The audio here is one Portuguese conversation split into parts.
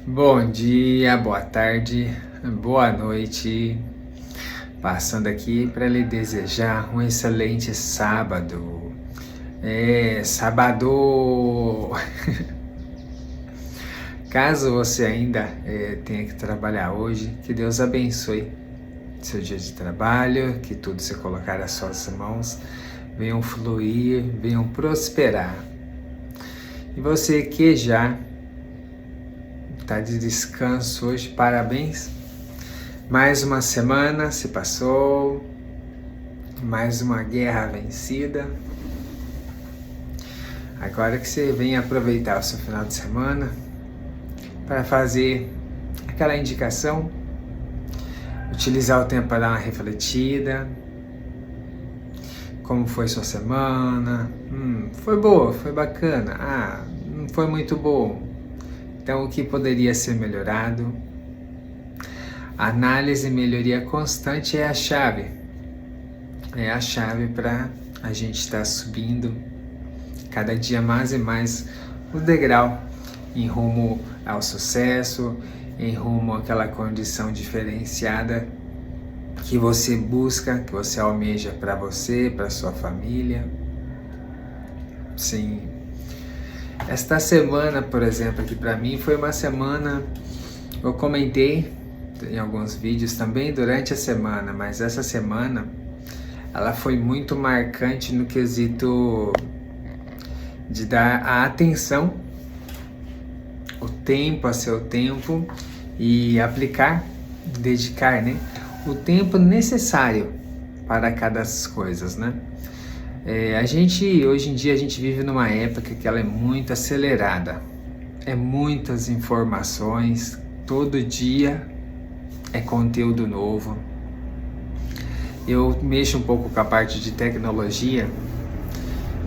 Bom dia, boa tarde, boa noite. Passando aqui para lhe desejar um excelente sábado. Sábado! Caso você ainda tenha que trabalhar hoje, que Deus abençoe seu dia de trabalho, que tudo se colocar às suas mãos venham fluir, venham prosperar. E você que já está de descanso hoje, parabéns. Mais uma semana se passou, mais uma guerra vencida. Agora que você vem aproveitar o seu final de semana para fazer aquela indicação, utilizar o tempo para dar uma refletida. Como foi sua semana? Foi boa, foi bacana. Não foi muito bom. Então, o que poderia ser melhorado? A análise e melhoria constante é a chave. É a chave para a gente estar subindo cada dia mais e mais o degrau em rumo ao sucesso, em rumo àquela condição diferenciada que você busca, que você almeja para você, para sua família. Sim. Esta semana, por exemplo, aqui para mim foi uma semana, eu comentei em alguns vídeos também durante a semana, mas essa semana ela foi muito marcante no quesito de dar a atenção, o tempo a seu tempo e aplicar, dedicar, né, o tempo necessário para cada coisas, né? Hoje em dia a gente vive numa época que ela é muito acelerada, é muitas informações, todo dia é conteúdo novo. Eu mexo um pouco com a parte de tecnologia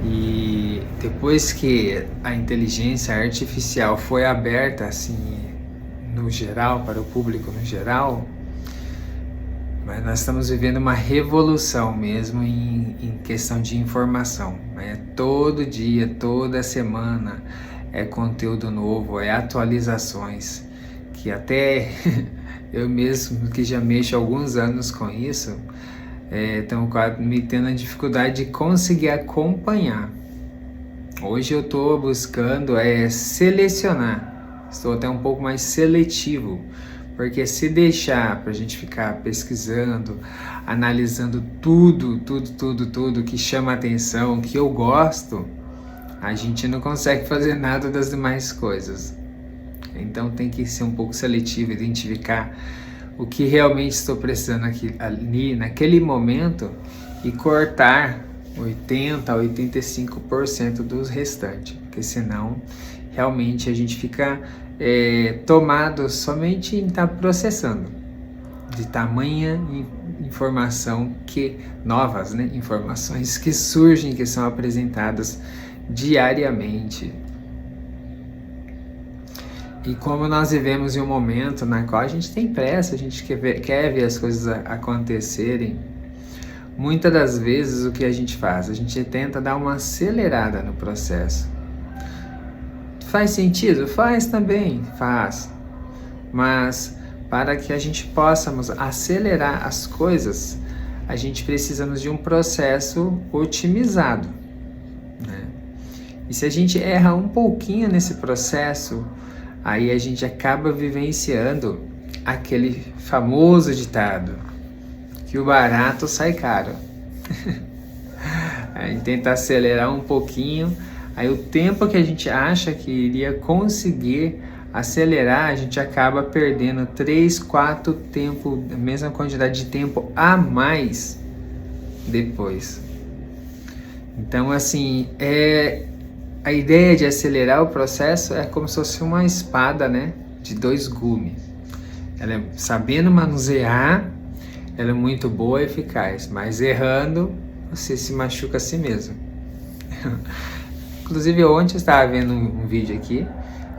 e depois que a inteligência artificial foi aberta assim no geral, para o público no geral, mas nós estamos vivendo uma revolução mesmo em questão de informação. Todo dia, toda semana é conteúdo novo, é atualizações, que até eu mesmo que já mexo há alguns anos com isso, estão me tendo a dificuldade de conseguir acompanhar. Hoje eu estou buscando selecionar, estou até um pouco mais seletivo, porque se deixar para a gente ficar pesquisando, analisando tudo que chama atenção, que eu gosto, a gente não consegue fazer nada das demais coisas. Então tem que ser um pouco seletivo, identificar o que realmente estou precisando ali naquele momento e cortar 80% a 85% dos restantes, porque senão realmente a gente fica tomado somente em estar processando de tamanha informação novas, né, informações que surgem, que são apresentadas diariamente. E como nós vivemos em um momento na qual a gente tem pressa, a gente quer ver as coisas acontecerem, muitas das vezes o que a gente faz? A gente tenta dar uma acelerada no processo. Faz sentido? Faz também, faz. Mas para que a gente possamos acelerar as coisas, a gente precisamos de um processo otimizado, né? E se a gente erra um pouquinho nesse processo, aí a gente acaba vivenciando aquele famoso ditado, que o barato sai caro. A gente tenta acelerar um pouquinho, aí o tempo que a gente acha que iria conseguir acelerar, a gente acaba perdendo 3, 4 tempo, a mesma quantidade de tempo a mais depois. Então, assim, a ideia de acelerar o processo é como se fosse uma espada, né, de 2 gumes. Ela sabendo manusear, ela é muito boa e eficaz, mas errando, você se machuca a si mesmo. Inclusive, ontem eu estava vendo um vídeo aqui,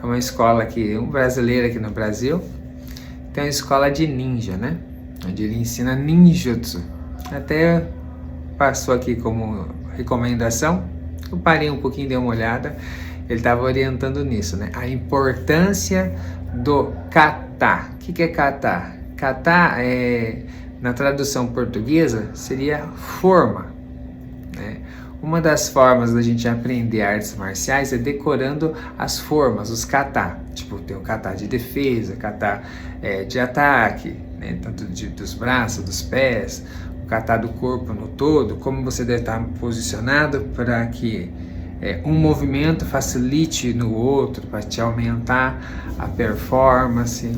uma escola aqui, um brasileiro aqui no Brasil, tem uma escola de ninja, né, onde ele ensina ninjutsu. Até passou aqui como recomendação, eu parei um pouquinho, dei uma olhada, ele estava orientando nisso, né? A importância do kata. O que é kata? Kata, na tradução portuguesa, seria forma, né? Uma das formas da gente aprender artes marciais é decorando as formas, os kata. Tipo, tem o kata de defesa, kata de ataque, né? Tanto dos braços, dos pés, o kata do corpo no todo, como você deve estar posicionado para que um movimento facilite no outro, para te aumentar a performance.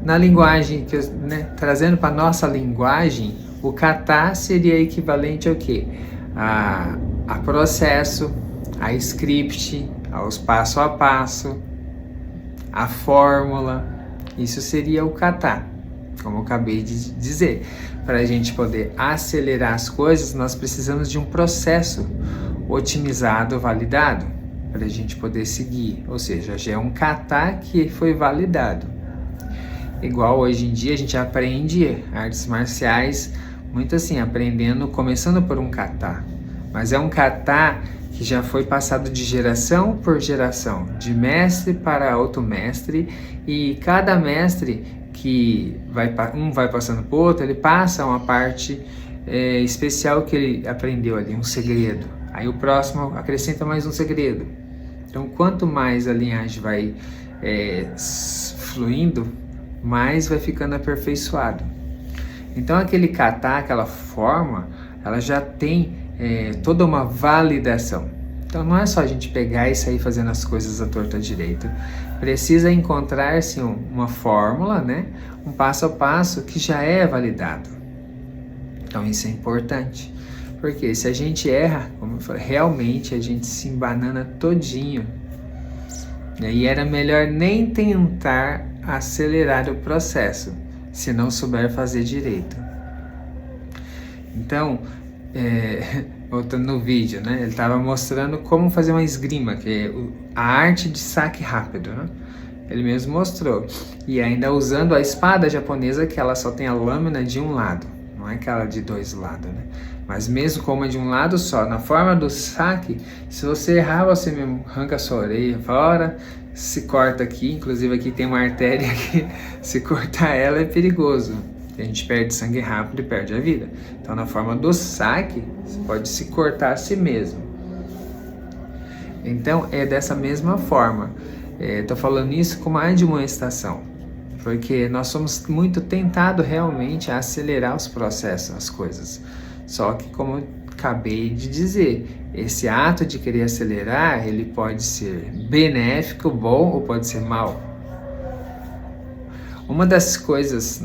Na linguagem, trazendo para nossa linguagem, o kata seria equivalente ao quê? A processo, a script, aos passo a passo, a fórmula. Isso seria o kata, como eu acabei de dizer. Para a gente poder acelerar as coisas, nós precisamos de um processo otimizado, validado, para a gente poder seguir. Ou seja, já é um kata que foi validado. Igual hoje em dia a gente aprende artes marciais muito assim, aprendendo, começando por um kata. Mas é um kata que já foi passado de geração por geração, de mestre para outro mestre, e cada mestre que vai passando por outro, ele passa uma parte especial que ele aprendeu ali, um segredo. Aí o próximo acrescenta mais um segredo. Então, quanto mais a linhagem vai fluindo, mais vai ficando aperfeiçoado. Então aquele kata, aquela forma, ela já tem toda uma validação. Então não é só a gente pegar e sair fazendo as coisas à torta direito. Precisa encontrar-se uma fórmula, né? Um passo a passo que já é validado. Então isso é importante. Porque se a gente erra, como eu falei, realmente a gente se embanana todinho. E era melhor nem tentar acelerar o processo, se não souber fazer direito. Então, voltando no vídeo, né? Ele estava mostrando como fazer uma esgrima, que é a arte de saque rápido, né? Ele mesmo mostrou. E ainda usando a espada japonesa, que ela só tem a lâmina de um lado, não é aquela de dois lados, né? Mas mesmo como é de um lado só, na forma do saque, se você errar, você mesmo arranca a sua orelha fora, se corta aqui, inclusive aqui tem uma artéria que se cortar ela é perigoso. A gente perde sangue rápido e perde a vida. Então na forma do saque, você pode se cortar a si mesmo. Então é dessa mesma forma. Estou falando isso com mais de uma estação. Porque nós somos muito tentados realmente a acelerar os processos, as coisas. Só que, como eu acabei de dizer, esse ato de querer acelerar, ele pode ser benéfico, bom, ou pode ser mal. Uma das coisas,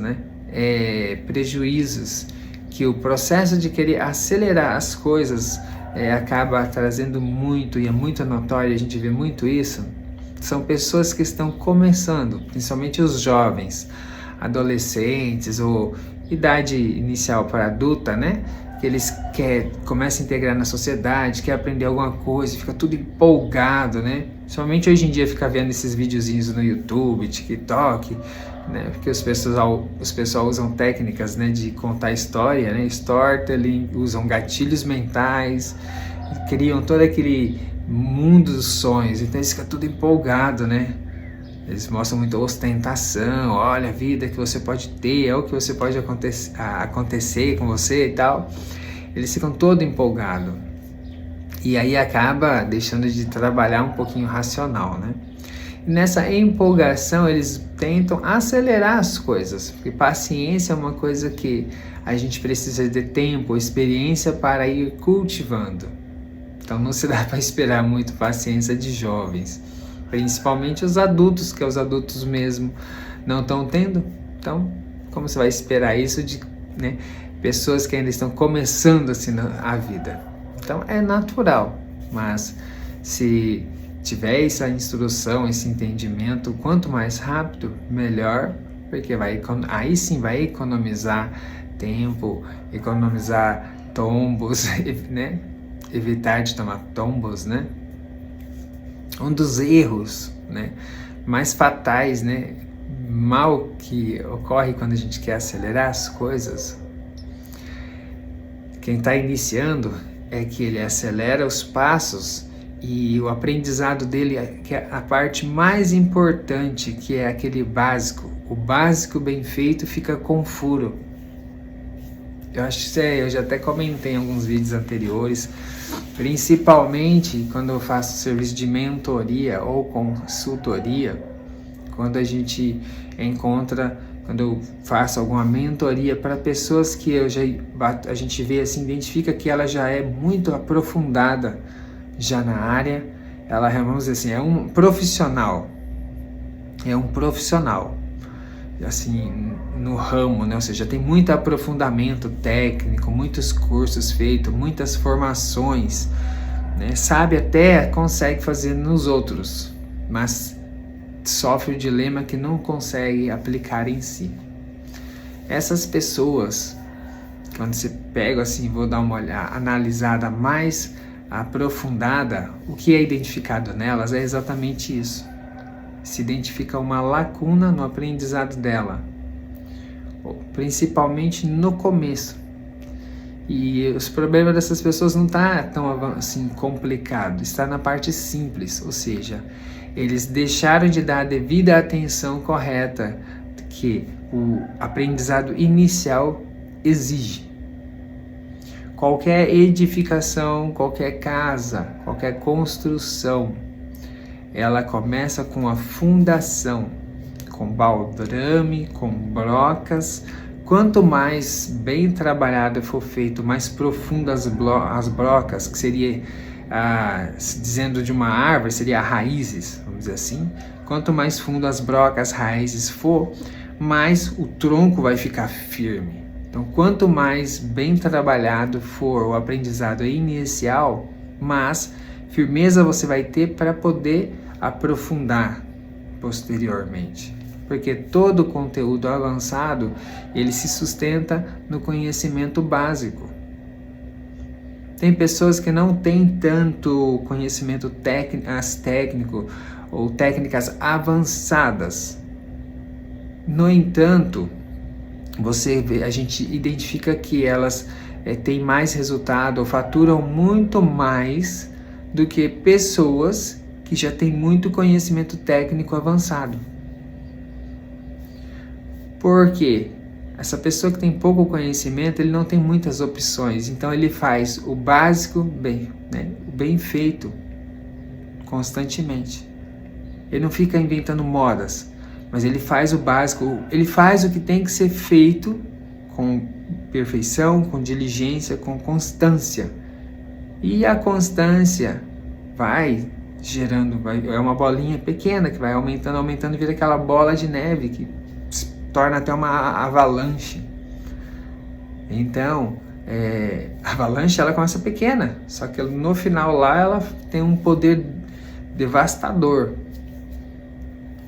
prejuízos que o processo de querer acelerar as coisas acaba trazendo muito, e é muito notório, a gente vê muito isso, são pessoas que estão começando, principalmente os jovens, adolescentes ou idade inicial para adulta, né? Que eles começam a integrar na sociedade, quer aprender alguma coisa, fica tudo empolgado, né? Principalmente hoje em dia fica vendo esses videozinhos no YouTube, TikTok, né? Porque os pessoal usam técnicas, né, de contar história, né? Storytelling, usam gatilhos mentais, criam todo aquele mundo dos sonhos, então eles ficam tudo empolgado, né? Eles mostram muita ostentação, olha a vida que você pode ter, é o que você pode acontecer com você e tal. Eles ficam todo empolgados. E aí acaba deixando de trabalhar um pouquinho racional, né? E nessa empolgação eles tentam acelerar as coisas, porque paciência é uma coisa que a gente precisa de tempo, experiência para ir cultivando. Então não se dá para esperar muito paciência de jovens. Principalmente os adultos, que os adultos mesmo não estão tendo. Então, como você vai esperar isso de pessoas que ainda estão começando assim a vida? Então, é natural, mas se tiver essa instrução, esse entendimento, quanto mais rápido, melhor, porque aí sim vai economizar tempo, economizar tombos, né? Evitar de tomar tombos, né? Um dos erros, né, mais fatais, né, mal que ocorre quando a gente quer acelerar as coisas, quem está iniciando é que ele acelera os passos E o aprendizado dele, que é a parte mais importante, que é aquele básico. O básico bem feito fica com furo. Eu acho que eu já até comentei em alguns vídeos anteriores, principalmente quando eu faço serviço de mentoria ou consultoria, quando a gente encontra, quando eu faço alguma mentoria para pessoas que a gente vê assim, identifica que ela já é muito aprofundada já na área, ela, vamos dizer assim, é um profissional, assim, no ramo, né? Ou seja, tem muito aprofundamento técnico, muitos cursos feitos, muitas formações, né? Sabe, até consegue fazer nos outros, mas sofre o dilema que não consegue aplicar em si. Essas pessoas, quando você pega assim, vou dar uma olhada, analisada mais aprofundada, o que é identificado nelas é exatamente isso. Se identifica uma lacuna no aprendizado dela, principalmente no começo. E os problemas dessas pessoas não tá tão assim complicado, está na parte simples, ou seja, eles deixaram de dar a devida atenção correta que o aprendizado inicial exige. Qualquer edificação, qualquer casa, qualquer construção, ela começa com a fundação, com baldrame, com brocas. Quanto mais bem trabalhado for feito, mais profundas as brocas, que seria, dizendo de uma árvore, seria raízes, vamos dizer assim. Quanto mais fundo as brocas, raízes for, mais o tronco vai ficar firme. Então, quanto mais bem trabalhado for o aprendizado inicial, mais firmeza você vai ter para poder aprofundar posteriormente. Porque todo o conteúdo avançado, ele se sustenta no conhecimento básico. Tem pessoas que não têm tanto conhecimento técnico ou técnicas avançadas. No entanto, a gente identifica que elas têm mais resultado ou faturam muito mais do que pessoas que já têm muito conhecimento técnico avançado. Por quê? Essa pessoa que tem pouco conhecimento, ele não tem muitas opções, então ele faz o básico bem, né? O bem feito, constantemente. Ele não fica inventando modas, mas ele faz o básico, ele faz o que tem que ser feito com perfeição, com diligência, com constância. E a constância vai gerando, é uma bolinha pequena que vai aumentando, vira aquela bola de neve que se torna até uma avalanche. Então, a avalanche ela começa pequena, só que no final lá ela tem um poder devastador.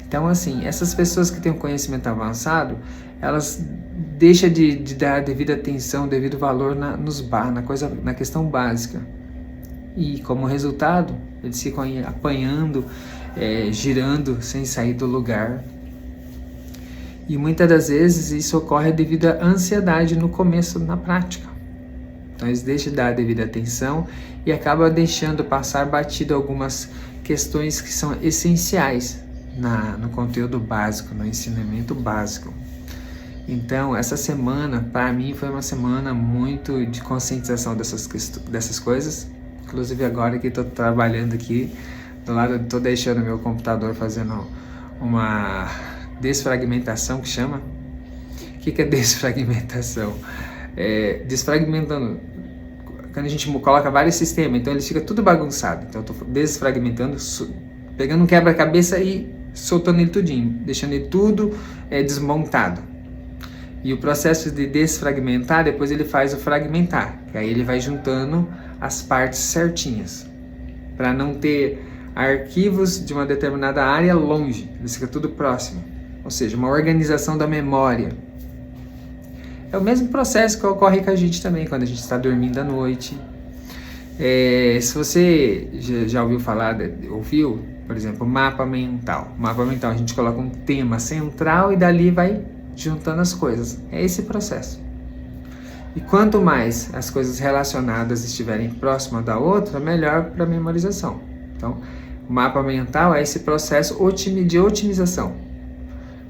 Então, assim, essas pessoas que têm um conhecimento avançado, elas deixam de dar devida atenção, devido valor na questão básica. E como resultado, eles ficam apanhando, girando sem sair do lugar. E muitas das vezes isso ocorre devido à ansiedade no começo, na prática. Então eles deixam de dar a devida atenção e acabam deixando passar batido algumas questões que são essenciais no conteúdo básico, no ensinamento básico. Então essa semana, para mim, foi uma semana muito de conscientização dessas coisas. Inclusive agora que estou trabalhando aqui, do lado, estou deixando meu computador fazendo uma desfragmentação, que chama. O que é desfragmentação? Desfragmentando, quando a gente coloca vários sistemas, então ele fica tudo bagunçado. Então eu estou desfragmentando, pegando um quebra-cabeça e soltando ele tudinho, deixando ele tudo desmontado. E o processo de desfragmentar, depois ele faz o fragmentar, que aí ele vai juntando as partes certinhas, para não ter arquivos de uma determinada área longe, eles ficam tudo próximo, ou seja, uma organização da memória. É o mesmo processo que ocorre com a gente também, quando a gente está dormindo à noite. Se você já ouviu falar, por exemplo, mapa mental. Mapa mental, a gente coloca um tema central e dali vai juntando as coisas. É esse processo. E quanto mais as coisas relacionadas estiverem próximas da outra, melhor para a memorização. Então, o mapa mental é esse processo de otimização.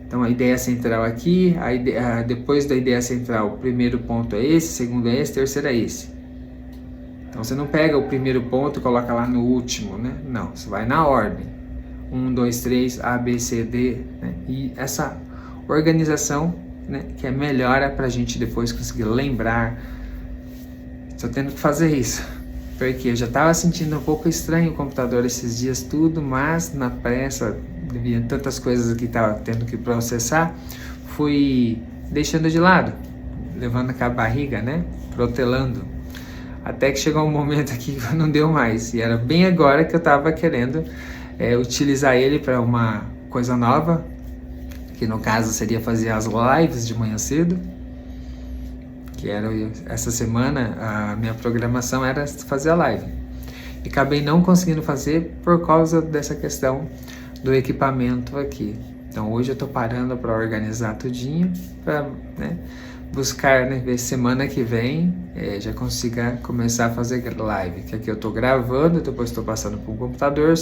Então, a ideia central aqui, depois da ideia central, o primeiro ponto é esse, o segundo é esse, o terceiro é esse. Então, você não pega o primeiro ponto e coloca lá no último, né? Não, você vai na ordem. 1, 2, 3, A, B, C, D, né? E essa organização, né, que é melhor para a gente depois conseguir lembrar. Estou tendo que fazer isso, porque eu já estava sentindo um pouco estranho o computador esses dias tudo, mas na pressa, devido a tantas coisas que estava tendo que processar, fui deixando de lado, levando com a barriga, né, protelando. Até que chegou um momento aqui que não deu mais, e era bem agora que eu estava querendo utilizar ele para uma coisa nova, que no caso seria fazer as lives de manhã cedo, que era essa semana a minha programação era fazer a live. E acabei não conseguindo fazer por causa dessa questão do equipamento aqui. Então hoje eu estou parando para organizar tudinho, para buscar, ver semana que vem já consiga começar a fazer live, que aqui eu estou gravando, depois estou passando para o computador,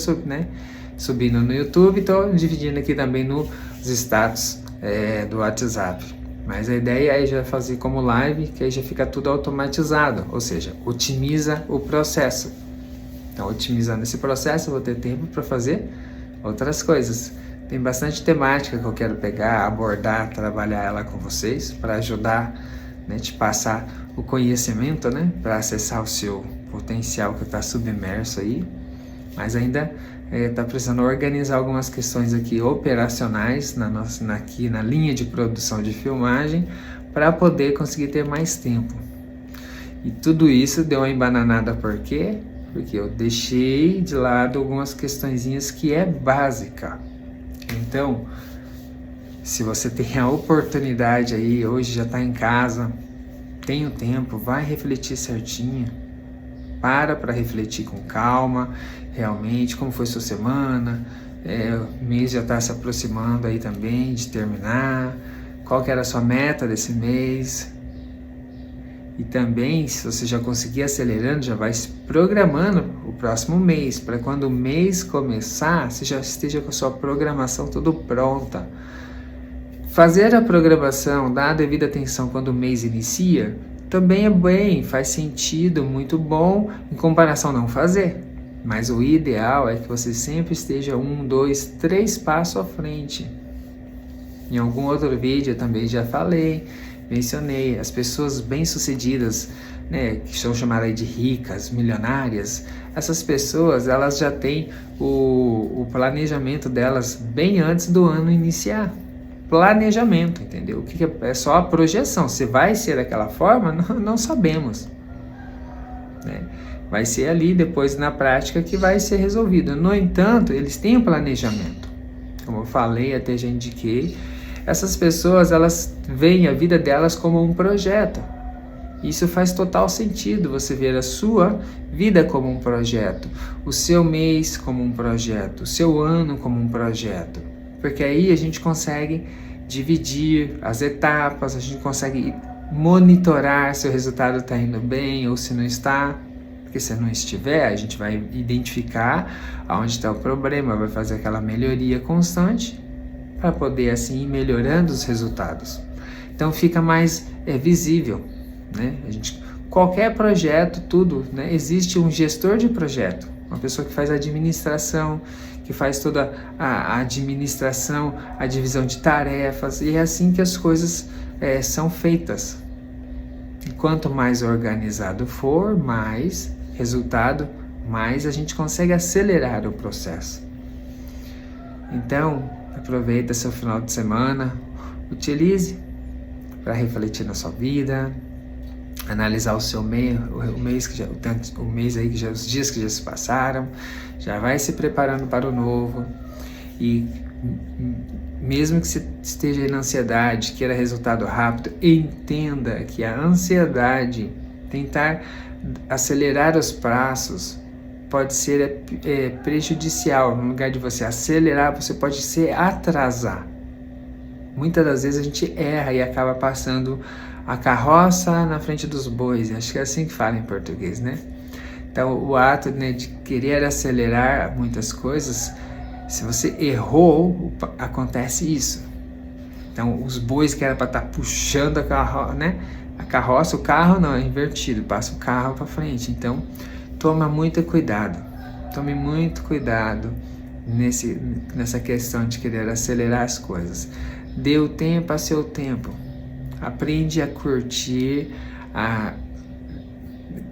subindo no YouTube, estou dividindo aqui também nos status do WhatsApp. Mas a ideia é já fazer como live, que aí já fica tudo automatizado, ou seja, otimiza o processo. Então, otimizando esse processo, eu vou ter tempo para fazer outras coisas. Tem bastante temática que eu quero pegar, abordar, trabalhar ela com vocês, para ajudar, te passar o conhecimento, para acessar o seu potencial que está submerso aí. Mas ainda está precisando organizar algumas questões aqui operacionais aqui na linha de produção de filmagem, para poder conseguir ter mais tempo. E tudo isso deu uma embananada, por quê? Porque eu deixei de lado algumas questõezinhas que é básica. Então, se você tem a oportunidade aí, hoje já está em casa, tem o tempo, vai refletir certinho, para refletir com calma, realmente, como foi sua semana, o mês já está se aproximando aí também de terminar, qual que era a sua meta desse mês. E também, se você já conseguir acelerando, já vai se programando o próximo mês, para quando o mês começar, você já esteja com a sua programação tudo pronta. Fazer a programação, dar a devida atenção quando o mês inicia, também é bem, faz sentido, muito bom, em comparação a não fazer. Mas o ideal é que você sempre esteja 1, 2, 3 passos à frente. Em algum outro vídeo eu também já mencionei, as pessoas bem-sucedidas, que são chamadas de ricas, milionárias, essas pessoas, elas já têm o planejamento delas bem antes do ano iniciar. Planejamento, entendeu? O que é só a projeção. Se vai ser daquela forma, não sabemos. Vai ser ali depois na prática que vai ser resolvido. No entanto, eles têm um planejamento. Como eu falei, até já indiquei, essas pessoas, elas veem a vida delas como um projeto. Isso faz total sentido, você ver a sua vida como um projeto, o seu mês como um projeto, o seu ano como um projeto. Porque aí a gente consegue dividir as etapas, a gente consegue monitorar se o resultado está indo bem ou se não está. Porque se não estiver, a gente vai identificar onde está o problema, vai fazer aquela melhoria constante para poder assim ir melhorando os resultados. Então fica mais visível, qualquer projeto, tudo, existe um gestor de projeto, uma pessoa que faz a administração, que faz toda a administração, a divisão de tarefas, e é assim que as coisas são feitas. E quanto mais organizado for, mais resultado, mais a gente consegue acelerar o processo. Então, aproveita seu final de semana, utilize para refletir na sua vida, analisar o seu mês, os dias que já se passaram, já vai se preparando para o novo. E mesmo que você esteja na ansiedade, queira resultado rápido, entenda que a ansiedade, tentar acelerar os prazos, pode ser prejudicial. No lugar de você acelerar, você pode se atrasar. Muitas das vezes a gente erra e acaba passando a carroça na frente dos bois. Acho que é assim que fala em português, Então, o ato, né, de querer acelerar muitas coisas, se você errou, acontece isso. Então, os bois que era para estar puxando a carroça, né? A carroça, o carro não, é invertido, passa o carro para frente. Então, toma muito cuidado. Tome muito cuidado nessa questão de querer acelerar as coisas. Dê o tempo a seu tempo. Aprende a curtir, a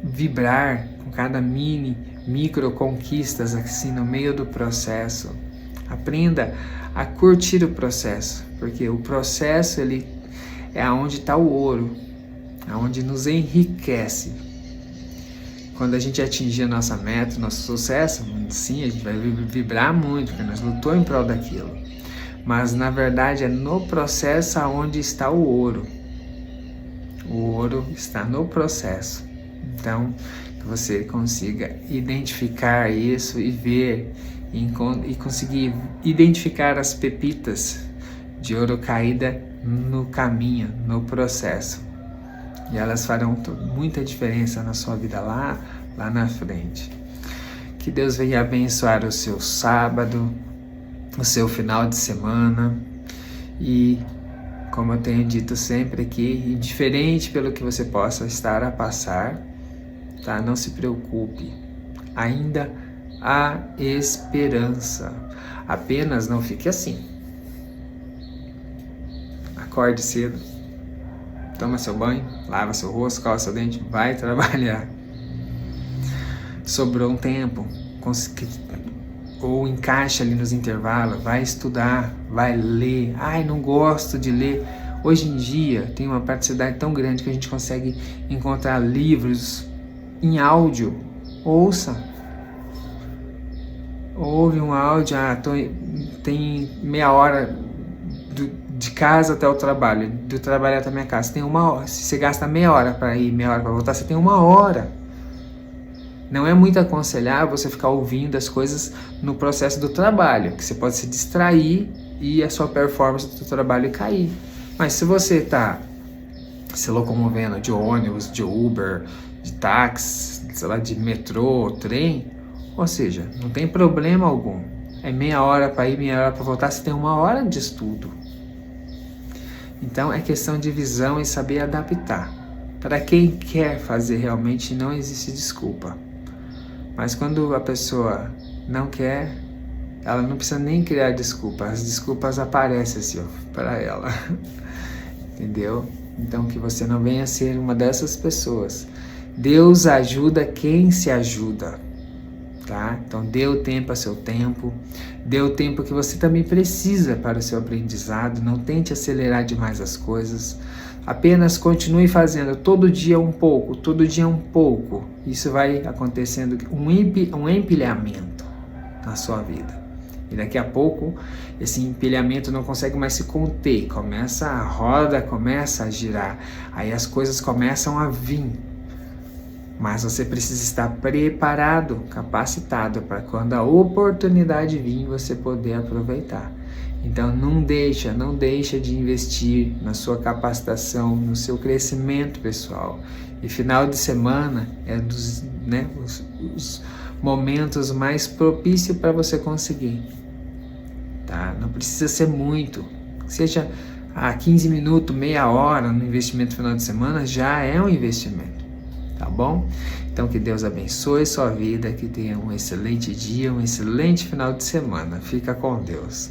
vibrar com cada micro conquistas assim no meio do processo. Aprenda a curtir o processo, porque o processo ele é onde está o ouro, é onde nos enriquece. Quando a gente atingir a nossa meta, nosso sucesso, sim, a gente vai vibrar muito, porque nós lutamos em prol daquilo. Mas na verdade é no processo aonde está o ouro. O ouro está no processo. Então, que você consiga identificar isso e ver e conseguir identificar as pepitas de ouro caída no caminho, no processo. E elas farão muita diferença na sua vida lá na frente. Que Deus venha abençoar o seu sábado, o seu final de semana. E, como eu tenho dito sempre aqui, indiferente pelo que você possa estar a passar, tá? Não se preocupe. Ainda há esperança. Apenas não fique assim. Acorde cedo. Toma seu banho, lava seu rosto, escova seu dente, vai trabalhar. Sobrou um tempo, ou encaixa ali nos intervalos, vai estudar, vai ler. Ai, não gosto de ler. Hoje em dia tem uma praticidade tão grande que a gente consegue encontrar livros em áudio. Ouça. Ouve um áudio, tem meia hora de casa até o trabalho, do trabalho até a minha casa, tem 1 hora. Se você gasta meia hora para ir, meia hora para voltar, você tem 1 hora. Não é muito aconselhável você ficar ouvindo as coisas no processo do trabalho, que você pode se distrair e a sua performance do trabalho cair. Mas se você está se locomovendo de ônibus, de Uber, de táxi, sei lá, de metrô, trem, ou seja, não tem problema algum. É meia hora para ir, meia hora para voltar, você tem 1 hora de estudo. Então é questão de visão e saber adaptar. Para quem quer fazer realmente não existe desculpa. Mas quando a pessoa não quer, ela não precisa nem criar desculpa. As desculpas aparecem assim, para ela. Entendeu? Então que você não venha ser uma dessas pessoas. Deus ajuda quem se ajuda. Tá? Então dê o tempo a seu tempo, dê o tempo que você também precisa para o seu aprendizado, não tente acelerar demais as coisas, apenas continue fazendo todo dia um pouco, isso vai acontecendo um empilhamento na sua vida, e daqui a pouco esse empilhamento não consegue mais se conter, a roda começa a girar, aí as coisas começam a vir. Mas você precisa estar preparado, capacitado para quando a oportunidade vir você poder aproveitar. Então não deixa de investir na sua capacitação, no seu crescimento pessoal. E final de semana é os momentos mais propícios para você conseguir. Tá? Não precisa ser muito, seja 15 minutos, meia hora no investimento final de semana já é um investimento. Tá bom? Então que Deus abençoe sua vida, que tenha um excelente dia, um excelente final de semana. Fica com Deus.